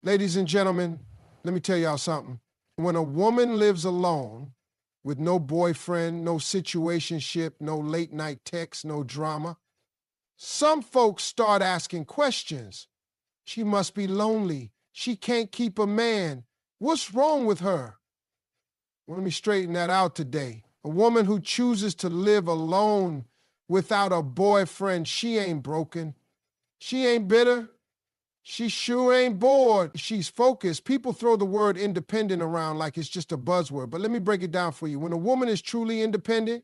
Ladies and gentlemen, let me tell y'all something. When a woman lives alone with no boyfriend, no situationship, no late night text, no drama, some folks start asking questions. She must be lonely. She can't keep a man. What's wrong with her? Well, let me straighten that out today. A woman who chooses to live alone without a boyfriend, she ain't broken. She ain't bitter. She sure ain't bored. She's focused. People throw the word independent around like it's just a buzzword, but let me break it down for you. When a woman is truly independent,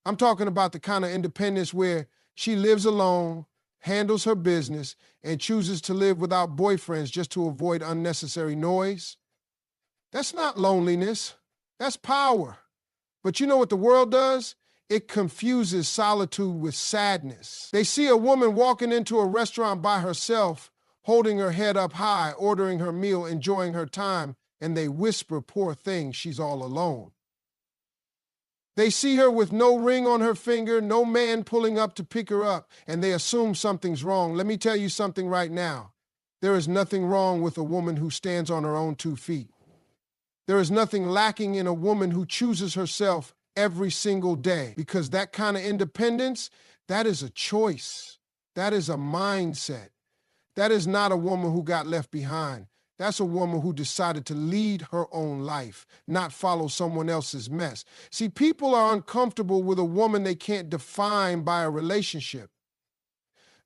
I'm talking about the kind of independence where she lives alone, handles her business, and chooses to live without boyfriends just to avoid unnecessary noise. That's not loneliness. That's power. But you know what the world does? It confuses solitude with sadness. They see a woman walking into a restaurant by herself, holding her head up high, ordering her meal, enjoying her time, and they whisper, "Poor thing, she's all alone." They see her with no ring on her finger, no man pulling up to pick her up, and they assume something's wrong. Let me tell you something right now. There is nothing wrong with a woman who stands on her own 2 feet. There is nothing lacking in a woman who chooses herself every single day, because that kind of independence, that is a choice. That is a mindset. That is not a woman who got left behind. That's a woman who decided to lead her own life, not follow someone else's mess. See, people are uncomfortable with a woman they can't define by a relationship.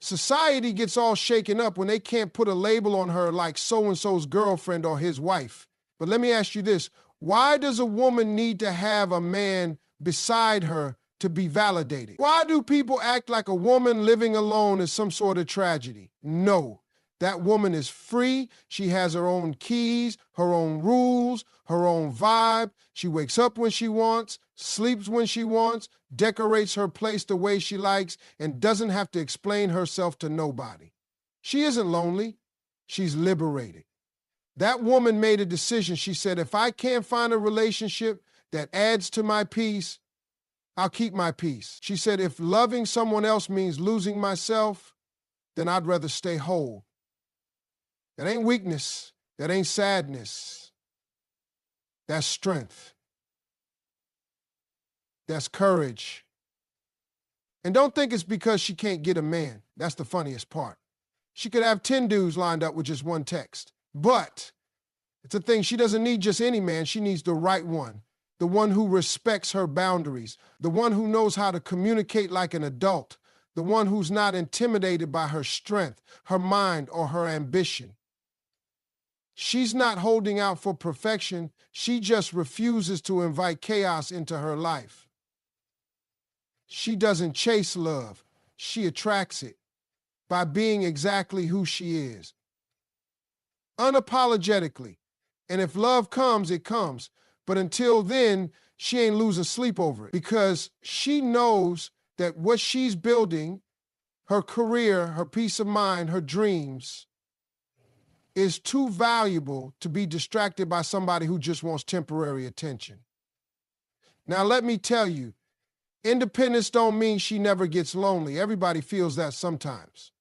Society gets all shaken up when they can't put a label on her like so-and-so's girlfriend or his wife. But let me ask you this. Why does a woman need to have a man beside her to be validated? Why do people act like a woman living alone is some sort of tragedy? No. That woman is free. She has her own keys, her own rules, her own vibe. She wakes up when she wants, sleeps when she wants, decorates her place the way she likes, and doesn't have to explain herself to nobody. She isn't lonely. She's liberated. That woman made a decision. She said, if I can't find a relationship that adds to my peace, I'll keep my peace. She said, if loving someone else means losing myself, then I'd rather stay whole. That ain't weakness. That ain't sadness. That's strength. That's courage. And don't think it's because she can't get a man. That's the funniest part. She could have 10 dudes lined up with just one text. But it's a thing, she doesn't need just any man. She needs the right one. The one who respects her boundaries. The one who knows how to communicate like an adult. The one who's not intimidated by her strength, her mind, or her ambition. She's not holding out for perfection. She just refuses to invite chaos into her life. She doesn't chase love. She attracts it by being exactly who she is. Unapologetically. And if love comes, it comes. But until then, she ain't losing sleep over it, because she knows that what she's building, her career, her peace of mind, her dreams, is too valuable to be distracted by somebody who just wants temporary attention. Now, let me tell you, independence don't mean she never gets lonely. Everybody feels that sometimes.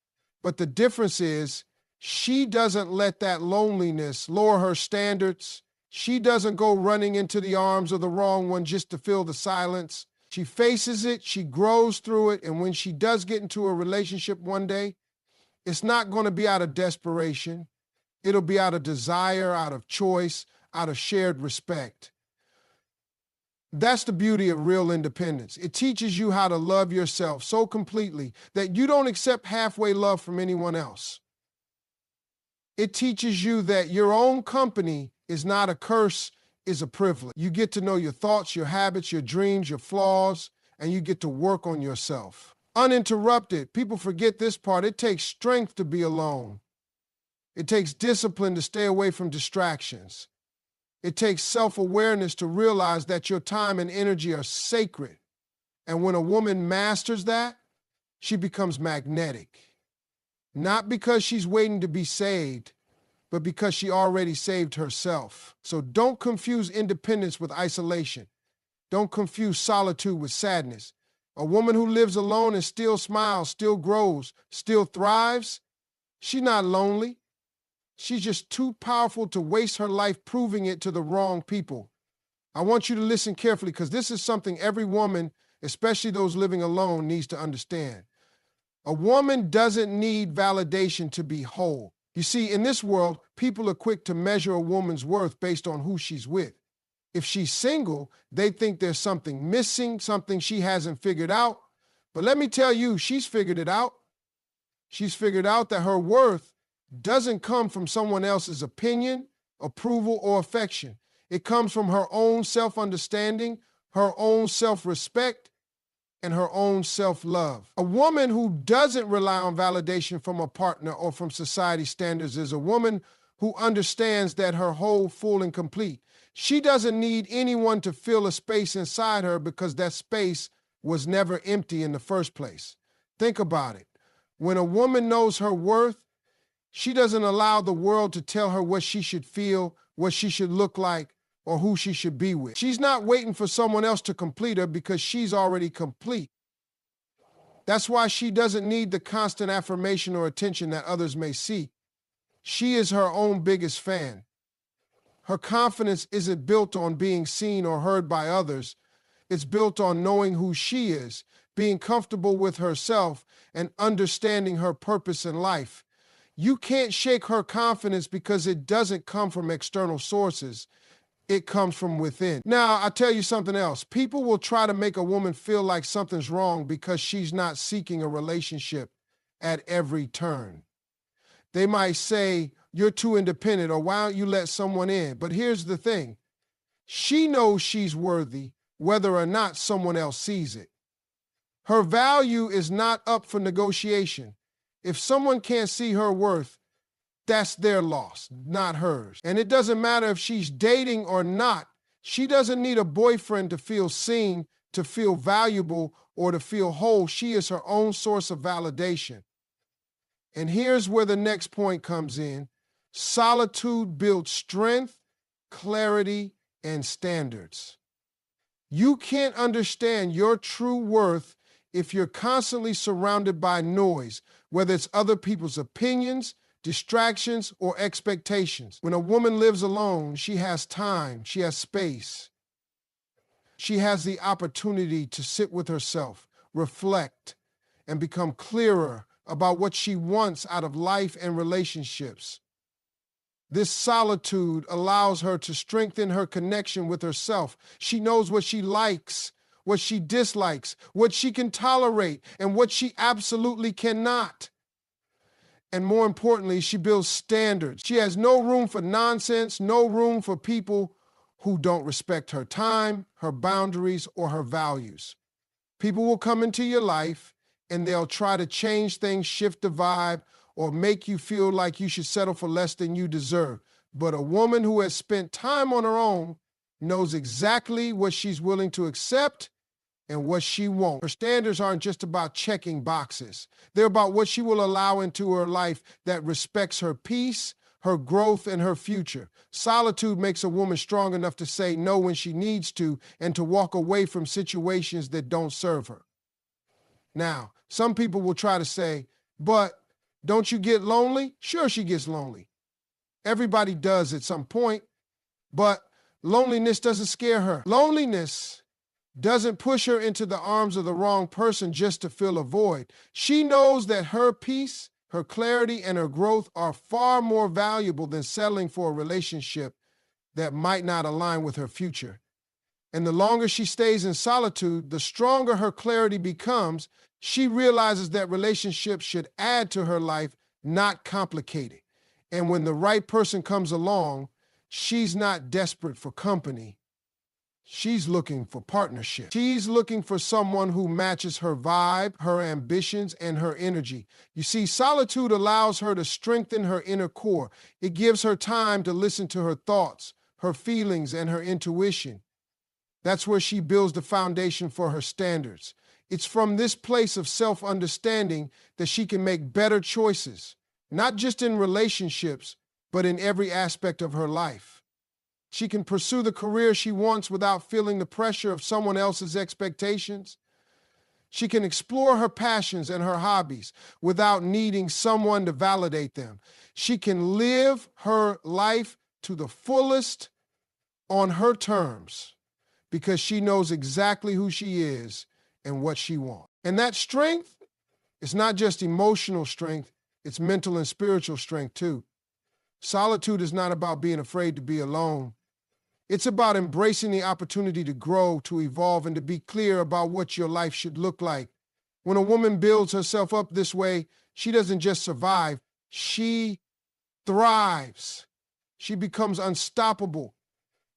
But the difference is she doesn't let that loneliness lower her standards. She doesn't go running into the arms of the wrong one just to fill the silence. She faces it, she grows through it, and when she does get into a relationship one day, it's not going to be out of desperation. It'll be out of desire, out of choice, out of shared respect. That's the beauty of real independence. It teaches you how to love yourself so completely that you don't accept halfway love from anyone else. It teaches you that your own company is not a curse, is a privilege. You get to know your thoughts, your habits, your dreams, your flaws, and you get to work on yourself. Uninterrupted. People forget this part. It takes strength to be alone. It takes discipline to stay away from distractions. It takes self-awareness to realize that your time and energy are sacred. And when a woman masters that, she becomes magnetic. Not because she's waiting to be saved, but because she already saved herself. So don't confuse independence with isolation. Don't confuse solitude with sadness. A woman who lives alone and still smiles, still grows, still thrives, she's not lonely. She's just too powerful to waste her life proving it to the wrong people. I want you to listen carefully because this is something every woman, especially those living alone, needs to understand. A woman doesn't need validation to be whole. You see, in this world, people are quick to measure a woman's worth based on who she's with. If she's single, they think there's something missing, something she hasn't figured out. But let me tell you, she's figured it out. She's figured out that her worth doesn't come from someone else's opinion, approval, or affection. It comes from her own self-understanding, her own self-respect, and her own self-love. A woman who doesn't rely on validation from a partner or from society standards is a woman who understands that her whole, full, and complete. She doesn't need anyone to fill a space inside her because that space was never empty in the first place. Think about it. When a woman knows her worth, she doesn't allow the world to tell her what she should feel, what she should look like, or who she should be with. She's not waiting for someone else to complete her because she's already complete. That's why she doesn't need the constant affirmation or attention that others may seek. She is her own biggest fan. Her confidence isn't built on being seen or heard by others. It's built on knowing who she is, being comfortable with herself, and understanding her purpose in life. You can't shake her confidence because it doesn't come from external sources. It comes from within. Now, I'll tell you something else. People will try to make a woman feel like something's wrong because she's not seeking a relationship at every turn. They might say, you're too independent, or why don't you let someone in? But here's the thing. She knows she's worthy, whether or not someone else sees it. Her value is not up for negotiation. If someone can't see her worth, that's their loss, not hers. And it doesn't matter if she's dating or not. She doesn't need a boyfriend to feel seen, to feel valuable, or to feel whole. She is her own source of validation. And here's where the next point comes in. Solitude builds strength, clarity, and standards. You can't understand your true worth if you're constantly surrounded by noise, whether it's other people's opinions, distractions, or expectations. When a woman lives alone, she has time, she has space. She has the opportunity to sit with herself, reflect, and become clearer about what she wants out of life and relationships. This solitude allows her to strengthen her connection with herself. She knows what she likes, what she dislikes, what she can tolerate, and what she absolutely cannot. And more importantly, she builds standards. She has no room for nonsense, no room for people who don't respect her time, her boundaries, or her values. People will come into your life and they'll try to change things, shift the vibe, or make you feel like you should settle for less than you deserve. But a woman who has spent time on her own knows exactly what she's willing to accept and what she won't. Her standards aren't just about checking boxes. They're about what she will allow into her life that respects her peace, her growth, and her future. Solitude makes a woman strong enough to say no when she needs to and to walk away from situations that don't serve her. Now, some people will try to say, but don't you get lonely? Sure, she gets lonely. Everybody does at some point, but loneliness doesn't scare her. Loneliness doesn't push her into the arms of the wrong person just to fill a void. She knows that her peace, her clarity, and her growth are far more valuable than settling for a relationship that might not align with her future. And the longer she stays in solitude, the stronger her clarity becomes. She realizes that relationships should add to her life, not complicate it. And when the right person comes along, she's not desperate for company. She's looking for partnership. She's looking for someone who matches her vibe, her ambitions, and her energy. You see, solitude allows her to strengthen her inner core. It gives her time to listen to her thoughts, her feelings, and her intuition. That's where she builds the foundation for her standards. It's from this place of self-understanding that she can make better choices, not just in relationships, but in every aspect of her life. She can pursue the career she wants without feeling the pressure of someone else's expectations. She can explore her passions and her hobbies without needing someone to validate them. She can live her life to the fullest on her terms because she knows exactly who she is and what she wants. And that strength is not just emotional strength, it's mental and spiritual strength too. Solitude is not about being afraid to be alone. It's about embracing the opportunity to grow, to evolve, and to be clear about what your life should look like. When a woman builds herself up this way, she doesn't just survive, she thrives. She becomes unstoppable.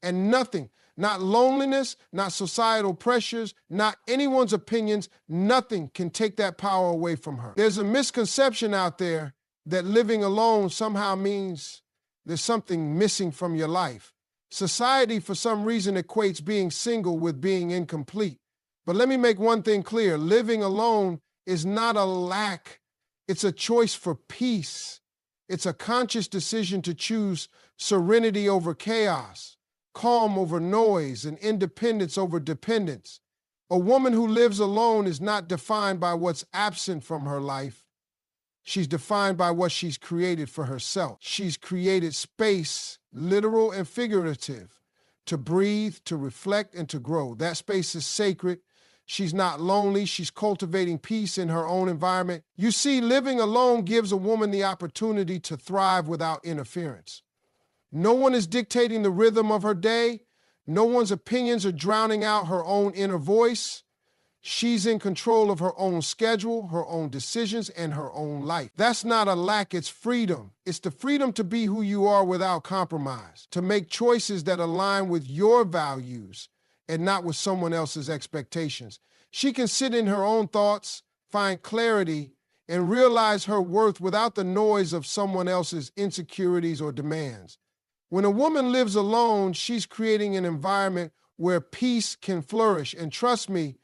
And nothing, not loneliness, not societal pressures, not anyone's opinions, nothing can take that power away from her. There's a misconception out there that living alone somehow means there's something missing from your life. Society, for some reason, equates being single with being incomplete. But let me make one thing clear. Living alone is not a lack. It's a choice for peace. It's a conscious decision to choose serenity over chaos, calm over noise, and independence over dependence. A woman who lives alone is not defined by what's absent from her life. She's defined by what she's created for herself. She's created space, literal and figurative, to breathe, to reflect, and to grow. That space is sacred. She's not lonely. She's cultivating peace in her own environment. You see, living alone gives a woman the opportunity to thrive without interference. No one is dictating the rhythm of her day. No one's opinions are drowning out her own inner voice. She's in control of her own schedule, her own decisions, and her own life. That's not a lack, it's freedom. It's the freedom to be who you are without compromise, to make choices that align with your values and not with someone else's expectations. She can sit in her own thoughts, find clarity, and realize her worth without the noise of someone else's insecurities or demands. When a woman lives alone, she's creating an environment where peace can flourish. And trust me,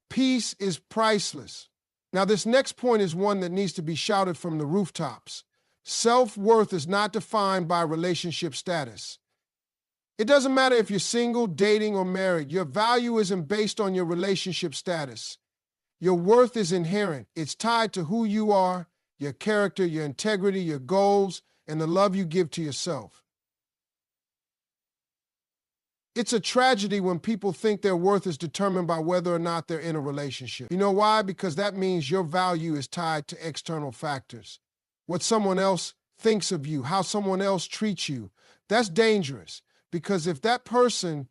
peace is priceless. Now, this next point is one that needs to be shouted from the rooftops. Self-worth is not defined by relationship status. It doesn't matter if you're single, dating, or married. Your value isn't based on your relationship status. Your worth is inherent. It's tied to who you are, your character, your integrity, your goals, and the love you give to yourself. It's a tragedy when people think their worth is determined by whether or not they're in a relationship. You know why? Because that means your value is tied to external factors. What someone else thinks of you, how someone else treats you. That's dangerous, because if that person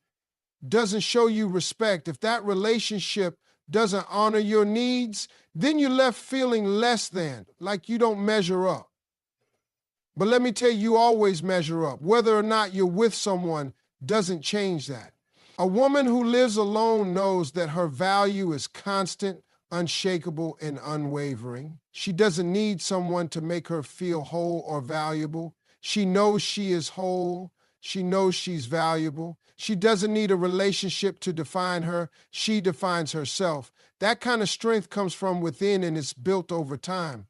doesn't show you respect, if that relationship doesn't honor your needs, then you're left feeling less than, like you don't measure up. But let me tell you, you always measure up. Whether or not you're with someone doesn't change that. A woman who lives alone knows that her value is constant, unshakable, and unwavering. She doesn't need someone to make her feel whole or valuable. She knows she is whole. She knows she's valuable. She doesn't need a relationship to define her. She defines herself. That kind of strength comes from within and is built over time.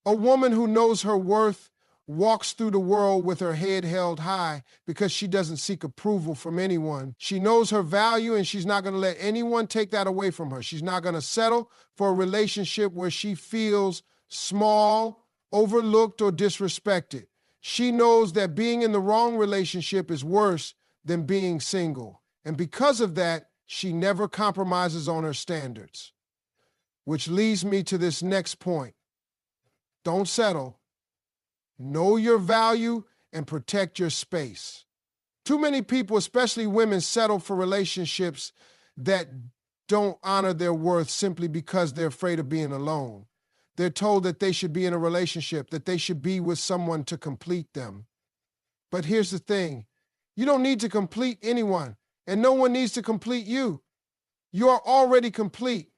A woman who knows her worth walks through the world with her head held high because she doesn't seek approval from anyone. She knows her value and she's not going to let anyone take that away from her. She's not going to settle for a relationship where she feels small, overlooked, or disrespected. She knows that being in the wrong relationship is worse than being single. And because of that, she never compromises on her standards. Which leads me to this next point. Don't settle. Know your value and protect your space. Too many people, especially women, settle for relationships that don't honor their worth simply because they're afraid of being alone. They're told that they should be in a relationship, that they should be with someone to complete them. But here's the thing. You don't need to complete anyone, and no one needs to complete you. You're already complete.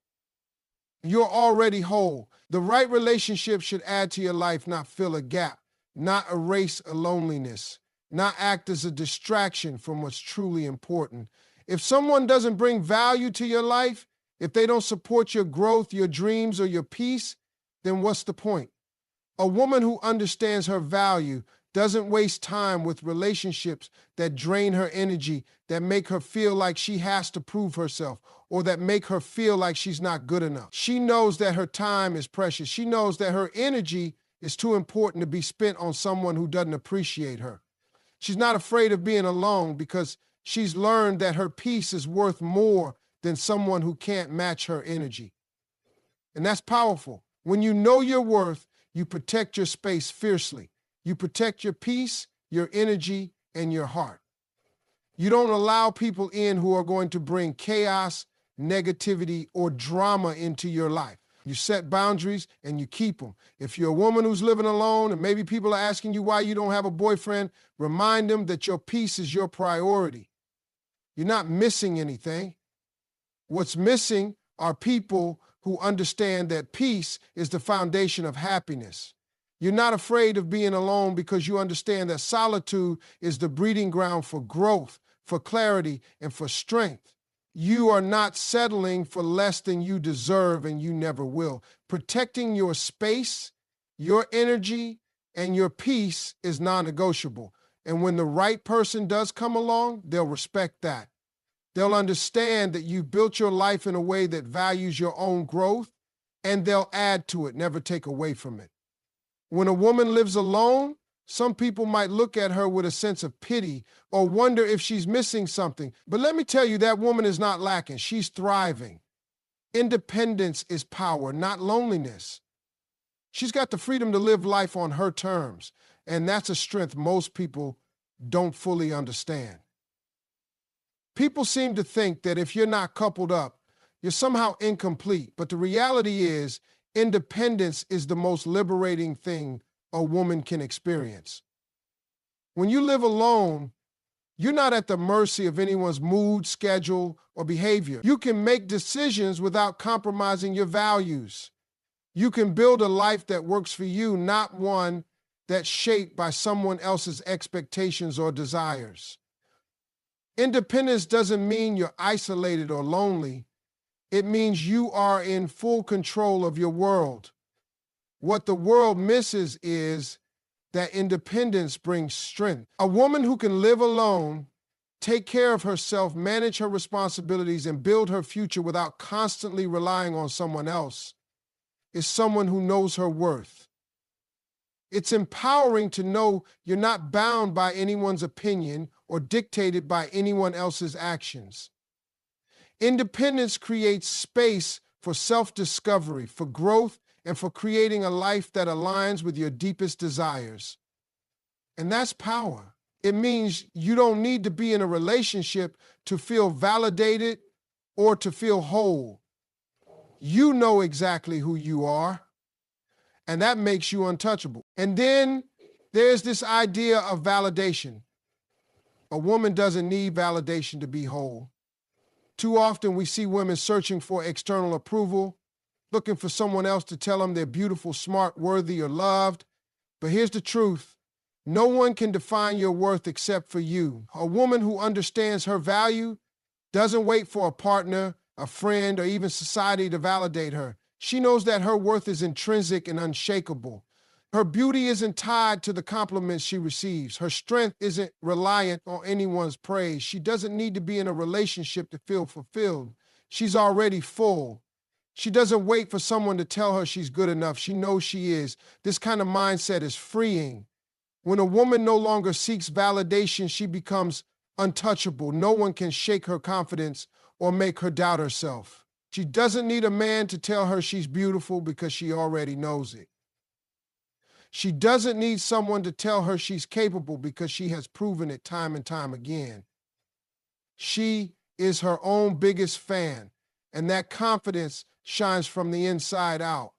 You're already whole. The right relationship should add to your life, not fill a gap, not erase a loneliness, not act as a distraction from what's truly important. If someone doesn't bring value to your life, if they don't support your growth, your dreams, or your peace, then what's the point? A woman who understands her value doesn't waste time with relationships that drain her energy, that make her feel like she has to prove herself, or that make her feel like she's not good enough. She knows that her time is precious. She knows that her energy is too important to be spent on someone who doesn't appreciate her. She's not afraid of being alone because she's learned that her peace is worth more than someone who can't match her energy. And that's powerful. When you know your worth, you protect your space fiercely. You protect your peace, your energy, and your heart. You don't allow people in who are going to bring chaos, negativity, or drama into your life. You set boundaries and you keep them. If you're a woman who's living alone and maybe people are asking you why you don't have a boyfriend, remind them that your peace is your priority. You're not missing anything. What's missing are people who understand that peace is the foundation of happiness. You're not afraid of being alone because you understand that solitude is the breeding ground for growth, for clarity, and for strength. You are not settling for less than you deserve, and you never will. Protecting your space, your energy, and your peace is non-negotiable. And when the right person does come along, they'll respect that. They'll understand that you built your life in a way that values your own growth, and they'll add to it, never take away from it. When a woman lives alone, some people might look at her with a sense of pity or wonder if she's missing something. But let me tell you, that woman is not lacking. She's thriving. Independence is power, not loneliness. She's got the freedom to live life on her terms, and that's a strength most people don't fully understand. People seem to think that if you're not coupled up, you're somehow incomplete, but the reality is independence is the most liberating thing a woman can experience. When you live alone, you're not at the mercy of anyone's mood, schedule, or behavior. You can make decisions without compromising your values. You can build a life that works for you, not one that's shaped by someone else's expectations or desires. Independence doesn't mean you're isolated or lonely. It means you are in full control of your world. What the world misses is that independence brings strength. A woman who can live alone, take care of herself, manage her responsibilities, and build her future without constantly relying on someone else is someone who knows her worth. It's empowering to know you're not bound by anyone's opinion or dictated by anyone else's actions. Independence creates space for self-discovery, for growth, and for creating a life that aligns with your deepest desires. And that's power. It means you don't need to be in a relationship to feel validated or to feel whole. You know exactly who you are, and that makes you untouchable. And then there's this idea of validation. A woman doesn't need validation to be whole. Too often we see women searching for external approval, looking for someone else to tell them they're beautiful, smart, worthy, or loved. But here's the truth. No one can define your worth except for you. A woman who understands her value doesn't wait for a partner, a friend, or even society to validate her. She knows that her worth is intrinsic and unshakable. Her beauty isn't tied to the compliments she receives. Her strength isn't reliant on anyone's praise. She doesn't need to be in a relationship to feel fulfilled. She's already full. She doesn't wait for someone to tell her she's good enough. She knows she is. This kind of mindset is freeing. When a woman no longer seeks validation, she becomes untouchable. No one can shake her confidence or make her doubt herself. She doesn't need a man to tell her she's beautiful because she already knows it. She doesn't need someone to tell her she's capable because she has proven it time and time again. She is her own biggest fan, and that confidence shines from the inside out.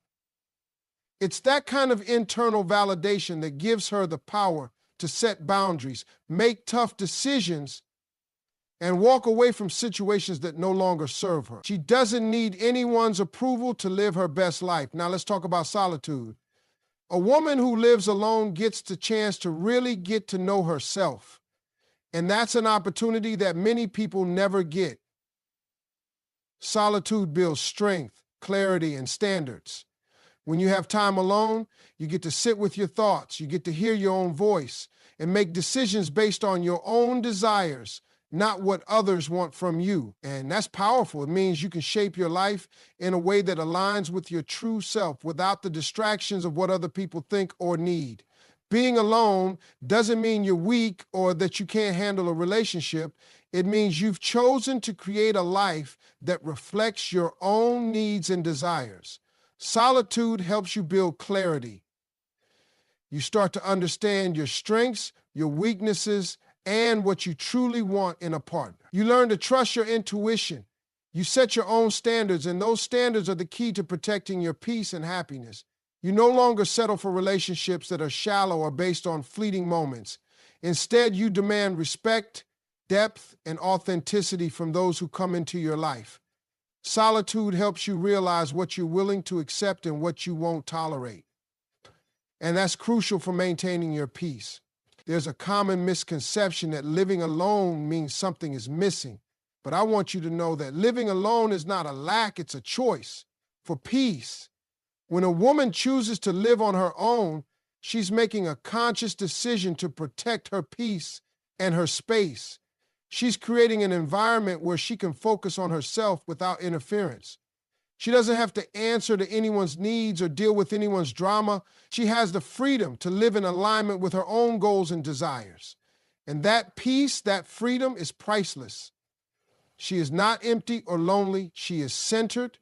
It's that kind of internal validation that gives her the power to set boundaries, make tough decisions, and walk away from situations that no longer serve her. She doesn't need anyone's approval to live her best life. Now let's talk about solitude. A woman who lives alone gets the chance to really get to know herself. And that's an opportunity that many people never get. Solitude builds strength, clarity, and standards. When you have time alone, you get to sit with your thoughts, you get to hear your own voice, and make decisions based on your own desires, not what others want from you. And that's powerful. It means you can shape your life in a way that aligns with your true self without the distractions of what other people think or need. Being alone doesn't mean you're weak or that you can't handle a relationship. It means you've chosen to create a life that reflects your own needs and desires. Solitude helps you build clarity. You start to understand your strengths, your weaknesses, and what you truly want in a partner. You learn to trust your intuition. You set your own standards, and those standards are the key to protecting your peace and happiness. You no longer settle for relationships that are shallow or based on fleeting moments. Instead, you demand respect, depth, and authenticity from those who come into your life. Solitude helps you realize what you're willing to accept and what you won't tolerate. And that's crucial for maintaining your peace. There's a common misconception that living alone means something is missing. But I want you to know that living alone is not a lack, it's a choice for peace. When a woman chooses to live on her own, she's making a conscious decision to protect her peace and her space. She's creating an environment where she can focus on herself without interference. She doesn't have to answer to anyone's needs or deal with anyone's drama. She has the freedom to live in alignment with her own goals and desires. And that peace, that freedom is priceless. She is not empty or lonely. She is centered,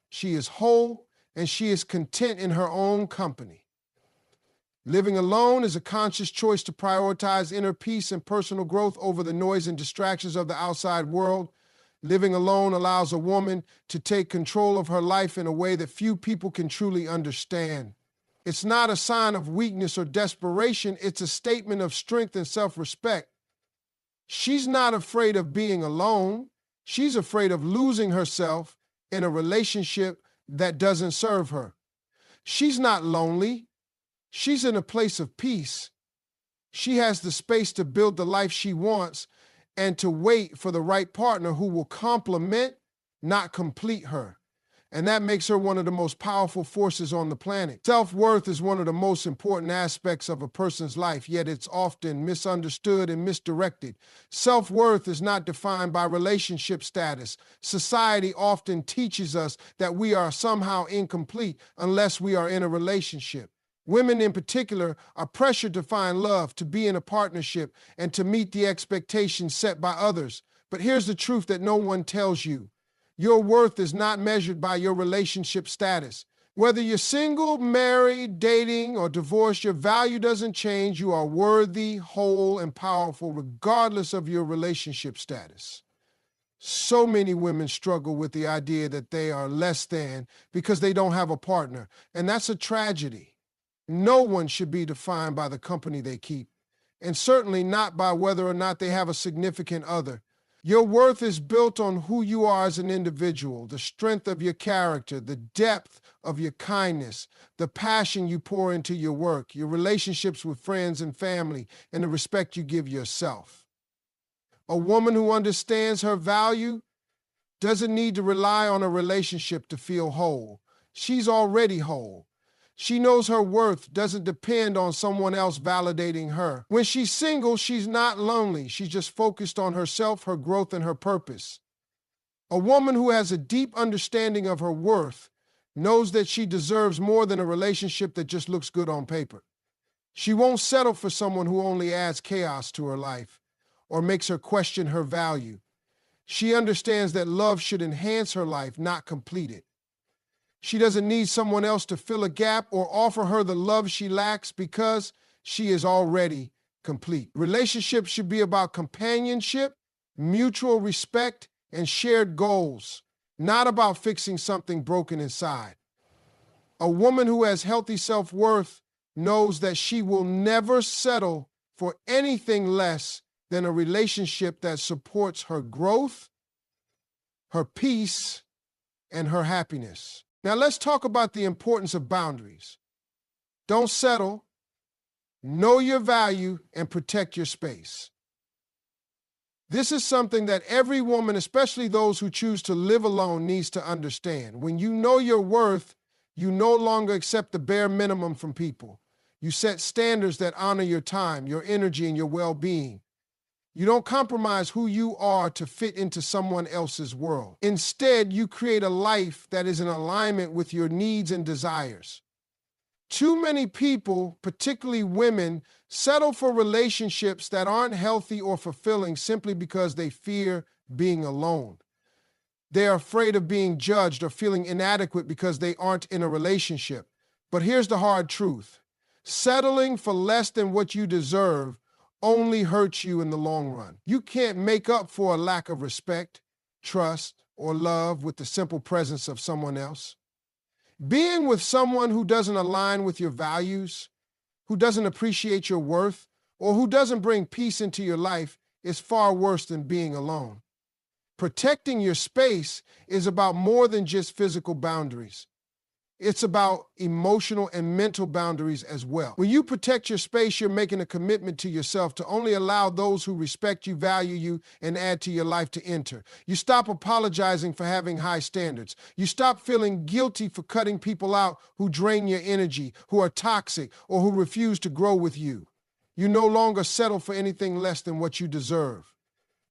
she is whole, and she is content in her own company. Living alone is a conscious choice to prioritize inner peace and personal growth over the noise and distractions of the outside world. Living alone allows a woman to take control of her life in a way that few people can truly understand. It's not a sign of weakness or desperation. It's a statement of strength and self-respect. She's not afraid of being alone. She's afraid of losing herself in a relationship that doesn't serve her. She's not lonely. She's in a place of peace. She has the space to build the life she wants and to wait for the right partner who will complement, not complete her. And that makes her one of the most powerful forces on the planet. Self-worth is one of the most important aspects of a person's life, yet it's often misunderstood and misdirected. Self-worth is not defined by relationship status. Society often teaches us that we are somehow incomplete unless we are in a relationship. Women in particular are pressured to find love, to be in a partnership, and to meet the expectations set by others. But here's the truth that no one tells you. Your worth is not measured by your relationship status. Whether you're single, married, dating, or divorced, your value doesn't change. You are worthy, whole, and powerful regardless of your relationship status. So many women struggle with the idea that they are less than because they don't have a partner, and that's a tragedy. No one should be defined by the company they keep, and certainly not by whether or not they have a significant other. Your worth is built on who you are as an individual, the strength of your character, the depth of your kindness, the passion you pour into your work, your relationships with friends and family, and the respect you give yourself. A woman who understands her value doesn't need to rely on a relationship to feel whole. She's already whole. She knows her worth doesn't depend on someone else validating her. When she's single, she's not lonely. She's just focused on herself, her growth, and her purpose. A woman who has a deep understanding of her worth knows that she deserves more than a relationship that just looks good on paper. She won't settle for someone who only adds chaos to her life or makes her question her value. She understands that love should enhance her life, not complete it. She doesn't need someone else to fill a gap or offer her the love she lacks because she is already complete. Relationships should be about companionship, mutual respect, and shared goals, not about fixing something broken inside. A woman who has healthy self-worth knows that she will never settle for anything less than a relationship that supports her growth, her peace, and her happiness. Now let's talk about the importance of boundaries. Don't settle, know your value, and protect your space. This is something that every woman, especially those who choose to live alone, needs to understand. When you know your worth, You no longer accept the bare minimum from people. You set standards that honor your time, your energy, and your well-being. You don't compromise who you are to fit into someone else's world. Instead, you create a life that is in alignment with your needs and desires. Too many people, particularly women, settle for relationships that aren't healthy or fulfilling simply because they fear being alone. They're afraid of being judged or feeling inadequate because they aren't in a relationship. But here's the hard truth. Settling for less than what you deserve only hurts you in the long run. You can't make up for a lack of respect, trust, or love with the simple presence of someone else. Being with someone who doesn't align with your values, who doesn't appreciate your worth, or who doesn't bring peace into your life is far worse than being alone. Protecting your space is about more than just physical boundaries. It's about emotional and mental boundaries as well. When you protect your space, you're making a commitment to yourself to only allow those who respect you, value you, and add to your life to enter. You stop apologizing for having high standards. You stop feeling guilty for cutting people out who drain your energy, who are toxic, or who refuse to grow with you. You no longer settle for anything less than what you deserve.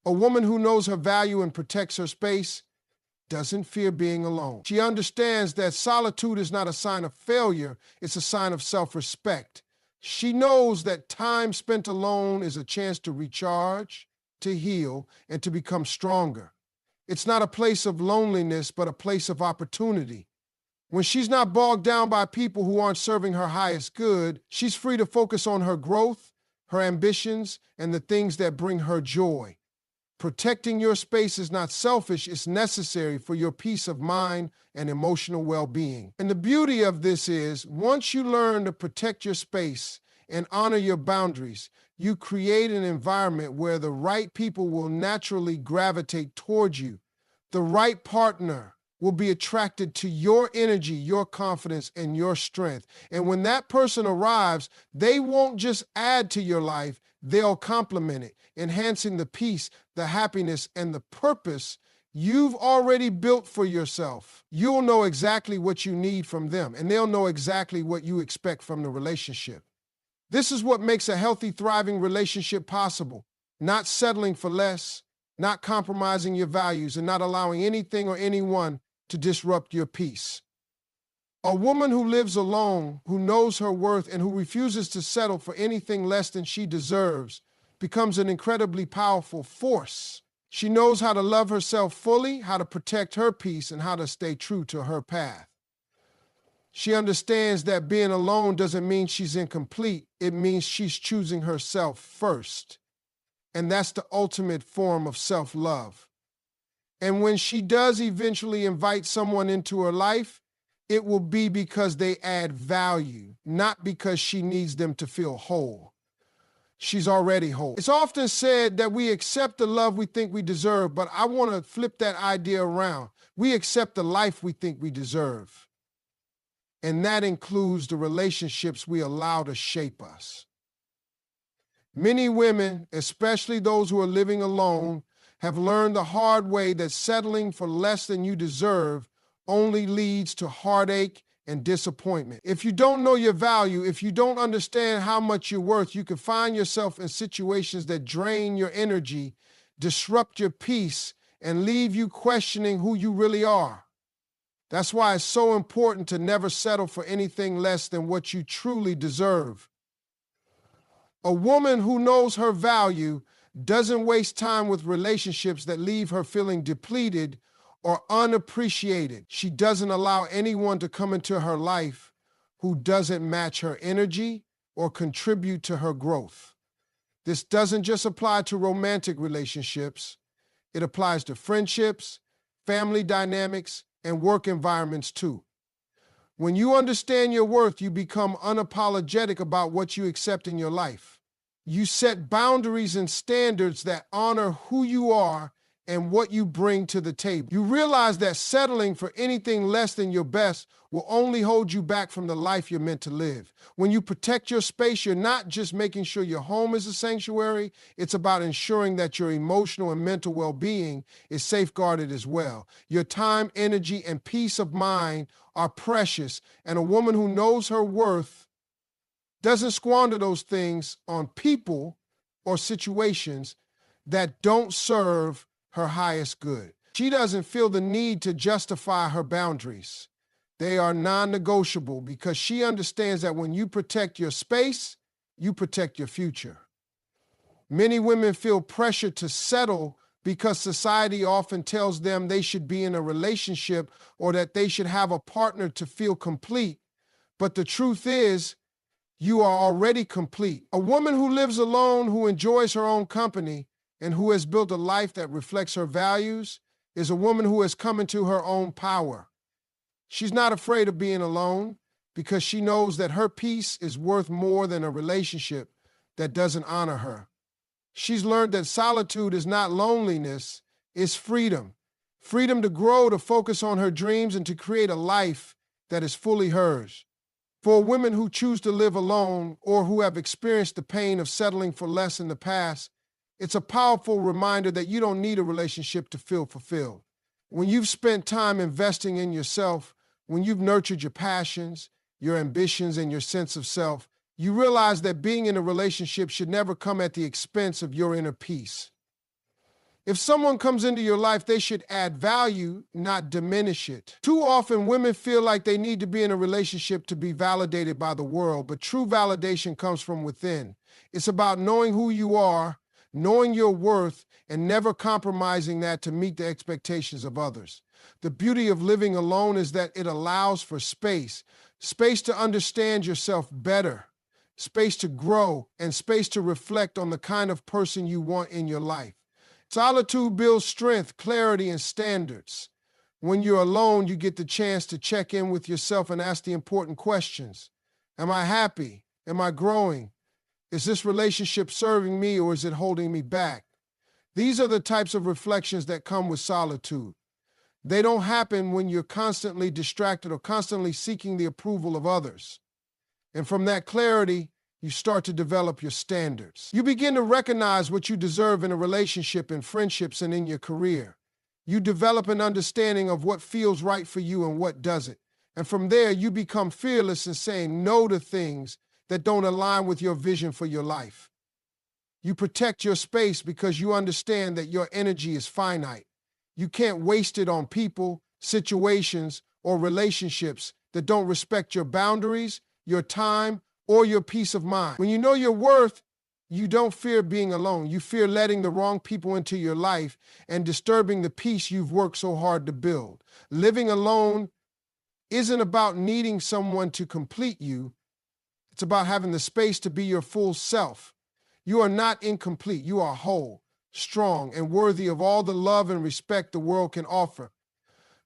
A woman who knows her value and protects her space doesn't fear being alone. She understands that solitude is not a sign of failure, it's a sign of self-respect. She knows that time spent alone is a chance to recharge, to heal, and to become stronger. It's not a place of loneliness, but a place of opportunity. When she's not bogged down by people who aren't serving her highest good, she's free to focus on her growth, her ambitions, and the things that bring her joy. Protecting your space is not selfish, it's necessary for your peace of mind and emotional well-being. And the beauty of this is, once you learn to protect your space and honor your boundaries, you create an environment where the right people will naturally gravitate towards you. The right partner will be attracted to your energy, your confidence, and your strength. And when that person arrives, they won't just add to your life, they'll complement it, enhancing the peace, the happiness, and the purpose you've already built for yourself. You'll know exactly what you need from them, and they'll know exactly what you expect from the relationship. This is what makes a healthy, thriving relationship possible. Not settling for less, not compromising your values, and not allowing anything or anyone to disrupt your peace. A woman who lives alone, who knows her worth, and who refuses to settle for anything less than she deserves, becomes an incredibly powerful force. She knows how to love herself fully, how to protect her peace, and how to stay true to her path. She understands that being alone doesn't mean she's incomplete. It means she's choosing herself first. And that's the ultimate form of self-love. And when she does eventually invite someone into her life, it will be because they add value, not because she needs them to feel whole. She's already whole. It's often said that we accept the love we think we deserve, but I want to flip that idea around. We accept the life we think we deserve. And that includes the relationships we allow to shape us. Many women, especially those who are living alone, have learned the hard way that settling for less than you deserve only leads to heartache and disappointment. If you don't know your value, if you don't understand how much you're worth, you can find yourself in situations that drain your energy, disrupt your peace, and leave you questioning who you really are. That's why it's so important to never settle for anything less than what you truly deserve. A woman who knows her value doesn't waste time with relationships that leave her feeling depleted or unappreciated. She doesn't allow anyone to come into her life who doesn't match her energy or contribute to her growth. This doesn't just apply to romantic relationships. It applies to friendships, family dynamics, and work environments too. When you understand your worth, you become unapologetic about what you accept in your life. You set boundaries and standards that honor who you are and what you bring to the table. You realize that settling for anything less than your best will only hold you back from the life you're meant to live. When you protect your space, you're not just making sure your home is a sanctuary, it's about ensuring that your emotional and mental well-being is safeguarded as well. Your time, energy, and peace of mind are precious, and a woman who knows her worth doesn't squander those things on people or situations that don't serve her highest good. She doesn't feel the need to justify her boundaries. They are non-negotiable because she understands that when you protect your space, you protect your future. Many women feel pressure to settle because society often tells them they should be in a relationship or that they should have a partner to feel complete. But the truth is, you are already complete. A woman who lives alone, who enjoys her own company, and who has built a life that reflects her values is a woman who has come into her own power. She's not afraid of being alone because she knows that her peace is worth more than a relationship that doesn't honor her. She's learned that solitude is not loneliness, it's freedom. Freedom to grow, to focus on her dreams, and to create a life that is fully hers. For women who choose to live alone or who have experienced the pain of settling for less in the past, it's a powerful reminder that you don't need a relationship to feel fulfilled. When you've spent time investing in yourself, when you've nurtured your passions, your ambitions, and your sense of self, you realize that being in a relationship should never come at the expense of your inner peace. If someone comes into your life, they should add value, not diminish it. Too often, women feel like they need to be in a relationship to be validated by the world, but true validation comes from within. It's about knowing who you are, knowing your worth, and never compromising that to meet the expectations of others. The beauty of living alone is that it allows for space to understand yourself better, space to grow, and space to reflect on the kind of person you want in your life. Solitude builds strength, clarity, and standards. When you're alone, you get the chance to check in with yourself and ask the important questions. Am I happy? Am I growing? Is this relationship serving me or is it holding me back? These are the types of reflections that come with solitude. They don't happen when you're constantly distracted or constantly seeking the approval of others. And from that clarity, you start to develop your standards. You begin to recognize what you deserve in a relationship, in friendships, and in your career. You develop an understanding of what feels right for you and what doesn't. And from there, you become fearless in saying no to things that don't align with your vision for your life. You protect your space because you understand that your energy is finite. You can't waste it on people, situations, or relationships that don't respect your boundaries, your time, or your peace of mind. When you know your worth, you don't fear being alone. You fear letting the wrong people into your life and disturbing the peace you've worked so hard to build. Living alone isn't about needing someone to complete you. It's about having the space to be your full self. You are not incomplete. You are whole, strong, and worthy of all the love and respect the world can offer.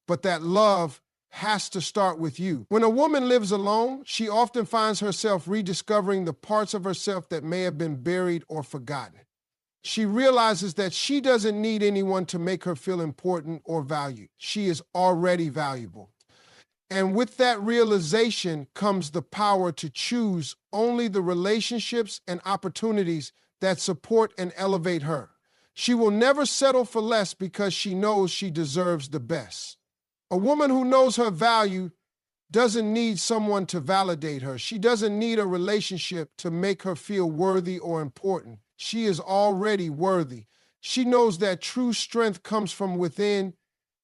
But that love has to start with you. When a woman lives alone, she often finds herself rediscovering the parts of herself that may have been buried or forgotten. She realizes that she doesn't need anyone to make her feel important or valued. She is already valuable. And with that realization comes the power to choose only the relationships and opportunities that support and elevate her. She will never settle for less because she knows she deserves the best. A woman who knows her value doesn't need someone to validate her. She doesn't need a relationship to make her feel worthy or important. She is already worthy. She knows that true strength comes from within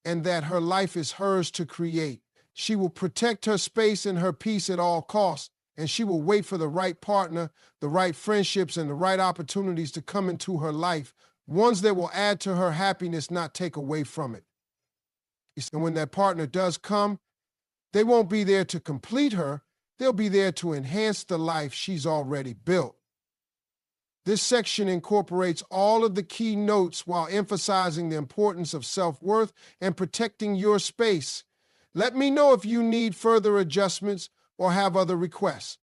and that her life is hers to create. She will protect her space and her peace at all costs, and she will wait for the right partner, the right friendships, and the right opportunities to come into her life, ones that will add to her happiness, not take away from it. And when that partner does come, they won't be there to complete her. They'll be there to enhance the life she's already built. This section incorporates all of the key notes while emphasizing the importance of self-worth and protecting your space. Let me know if you need further adjustments or have other requests.